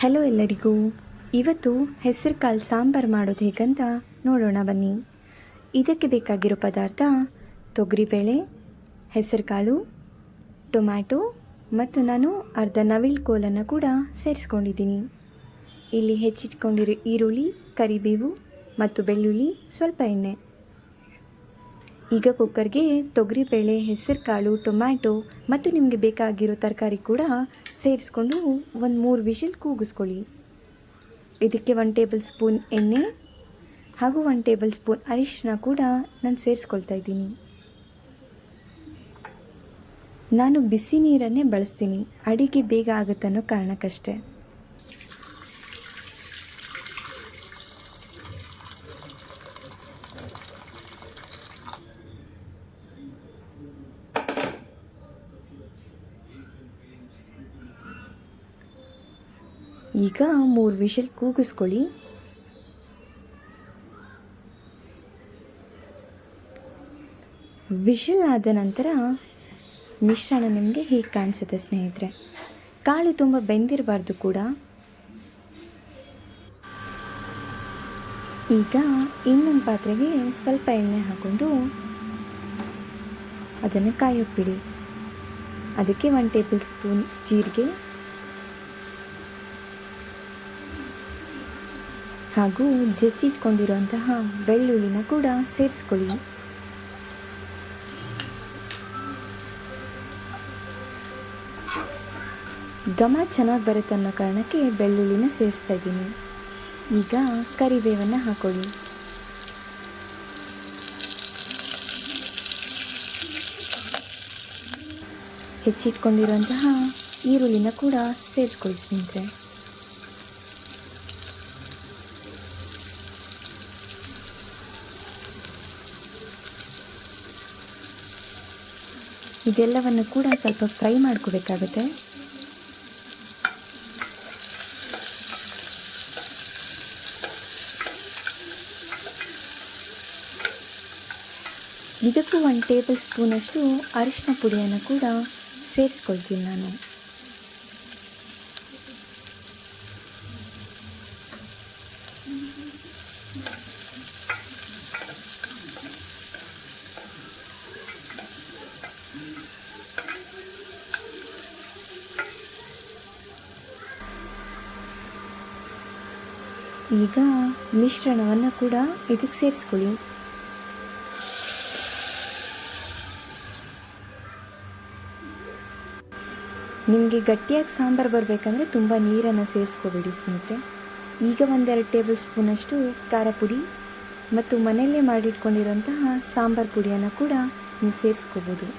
Hello ಎಲ್ಲರಿಗೂ. ಇವತ್ತು ಹೆಸರು ಕಾಳು ಸಾಂಬಾರು ಮಾಡೋದು ಹೇಗಂತ ನೋಡೋಣ ಬನ್ನಿ. ಇದಕ್ಕೆ ಬೇಕಾಗಿರೋ ಪದಾರ್ಥ ತೊಗರಿಬೇಳೆ, ಹೆಸರು ಕಾಳು, ಟೊಮ್ಯಾಟೊ ಮತ್ತು ನಾನು ಅರ್ಧ ನವಿಲು ಕೋಲನ್ನು ಕೂಡ ಸೇರಿಸ್ಕೊಂಡಿದ್ದೀನಿ. ಇಲ್ಲಿ ಹೆಚ್ಚಿಟ್ಕೊಂಡಿರೋ ಈರುಳ್ಳಿ, ಕರಿಬೇವು ಮತ್ತು ಬೆಳ್ಳುಳ್ಳಿ, ಸ್ವಲ್ಪ ಎಣ್ಣೆ. ಈಗ ಕುಕ್ಕರ್ಗೆ ತೊಗರಿಬೇಳೆ, ಹೆಸರು ಕಾಳು, ಟೊಮ್ಯಾಟೊ ಮತ್ತು ನಿಮಗೆ ಬೇಕಾಗಿರೋ ತರಕಾರಿ ಕೂಡ ಸೇರಿಸ್ಕೊಂಡು ಒಂದು 3 ವಿಷಲ್ ಕೂಗಿಸ್ಕೊಳ್ಳಿ. ಇದಕ್ಕೆ 1 ಟೇಬಲ್ ಸ್ಪೂನ್ ಎಣ್ಣೆ ಹಾಗೂ 1 ಟೇಬಲ್ ಸ್ಪೂನ್ ಅರಿಶಿನ ಕೂಡ ನಾನು ಸೇರಿಸ್ಕೊಳ್ತಾ ಇದ್ದೀನಿ. ನಾನು ಬಿಸಿ ನೀರನ್ನೇ ಬಳಸ್ತೀನಿ, ಅಡಿಗೆ ಬೇಗ ಆಗುತ್ತನ್ನೋ ಕಾರಣಕ್ಕಷ್ಟೇ. ಈಗ 3 ವಿಷಲ್ ಕೂಗಿಸ್ಕೊಳ್ಳಿ. ವಿಷಲ್ ಆದ ನಂತರ ಮಿಶ್ರಣ ನಿಮಗೆ ಹೀಗೆ ಕಾಣಿಸುತ್ತೆ ಸ್ನೇಹಿತರೆ. ಕಾಳು ತುಂಬ ಬೆಂದಿರಬಾರ್ದು ಕೂಡ. ಈಗ ಇನ್ನೊಂದು ಪಾತ್ರೆಗೆ ಸ್ವಲ್ಪ ಎಣ್ಣೆ ಹಾಕ್ಕೊಂಡು ಅದನ್ನು ಕಾಯೋಕೆ ಬಿಡಿ. ಅದಕ್ಕೆ 1 ಟೇಬಲ್ ಸ್ಪೂನ್ ಜೀರಿಗೆ ಹಾಗೂ ಜಜ್ಜಿಟ್ಕೊಂಡಿರುವಂತಹ ಬೆಳ್ಳುಳ್ಳಿನ ಕೂಡ ಸೇರಿಸ್ಕೊಳ್ಳಿ. ಘಮ ಚೆನ್ನಾಗಿ ಬರುತ್ತೆ ಅನ್ನೋ ಕಾರಣಕ್ಕೆ ಬೆಳ್ಳುಳ್ಳಿನ ಸೇರಿಸ್ತಾ ಇದ್ದೀನಿ. ಈಗ ಕರಿಬೇವನ್ನು ಹಾಕೊಳ್ಳಿ. ಹೆಚ್ಚಿಟ್ಕೊಂಡಿರುವಂತಹ ಈರುಳ್ಳಿನ ಕೂಡ ಸೇರಿಸ್ಕೊಳ್ಳಿ ಸ್ನೇಹಿತರೆ. ಇದೆಲ್ಲವನ್ನು ಕೂಡ ಸ್ವಲ್ಪ ಫ್ರೈ ಮಾಡ್ಕೋಬೇಕಾಗುತ್ತೆ. ಇದಕ್ಕೂ 1 ಟೇಬಲ್ ಸ್ಪೂನಷ್ಟು ಅರಿಶಿನ ಪುಡಿಯನ್ನು ಕೂಡ ಸೇರಿಸ್ಕೊಳ್ತೀನಿ ನಾನು. ಈಗ ಮಿಶ್ರಣವನ್ನು ಕೂಡ ಇದಕ್ಕೆ ಸೇರಿಸ್ಕೊಳ್ಳಿ. ನಿಮಗೆ ಗಟ್ಟಿಯಾಗಿ ಸಾಂಬಾರು ಬರಬೇಕಂದ್ರೆ ತುಂಬ ನೀರನ್ನು ಸೇರಿಸ್ಕೋಬೇಡಿ ಸ್ನೇಹಿತರೆ. ಈಗ 1-2 ಟೇಬಲ್ ಸ್ಪೂನಷ್ಟು ಖಾರ ಪುಡಿ ಮತ್ತು ಮನೆಯಲ್ಲೇ ಮಾಡಿಟ್ಕೊಂಡಿರುವಂತಹ ಸಾಂಬಾರು ಪುಡಿಯನ್ನು ಕೂಡ ನೀವು ಸೇರಿಸ್ಕೋಬೋದು.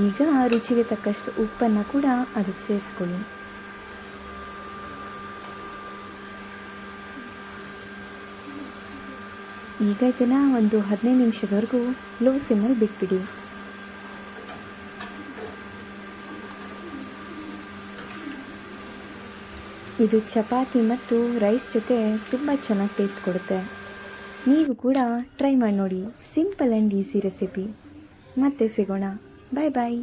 ಈಗ ರುಚಿಗೆ ತಕ್ಕಷ್ಟು ಉಪ್ಪನ್ನು ಕೂಡ ಅದಕ್ಕೆ ಸೇರಿಸ್ಕೊಳ್ಳಿ. ಈಗ ಇದನ್ನು ಒಂದು 15 ನಿಮಿಷದವರೆಗೂ ಲೋ ಸಿಮ್ಮಲ್ಲಿ ಬಿಟ್ಬಿಡಿ. ಇದು ಚಪಾತಿ ಮತ್ತು ರೈಸ್ ಜೊತೆ ತುಂಬ ಚೆನ್ನಾಗಿ ಟೇಸ್ಟ್ ಕೊಡುತ್ತೆ. ನೀವು ಕೂಡ ಟ್ರೈ ಮಾಡಿ ನೋಡಿ. Simple and easy recipe. ಮತ್ತೆ ಸಿಗೋಣ. ಬಾಯ್ ಬಾಯ್.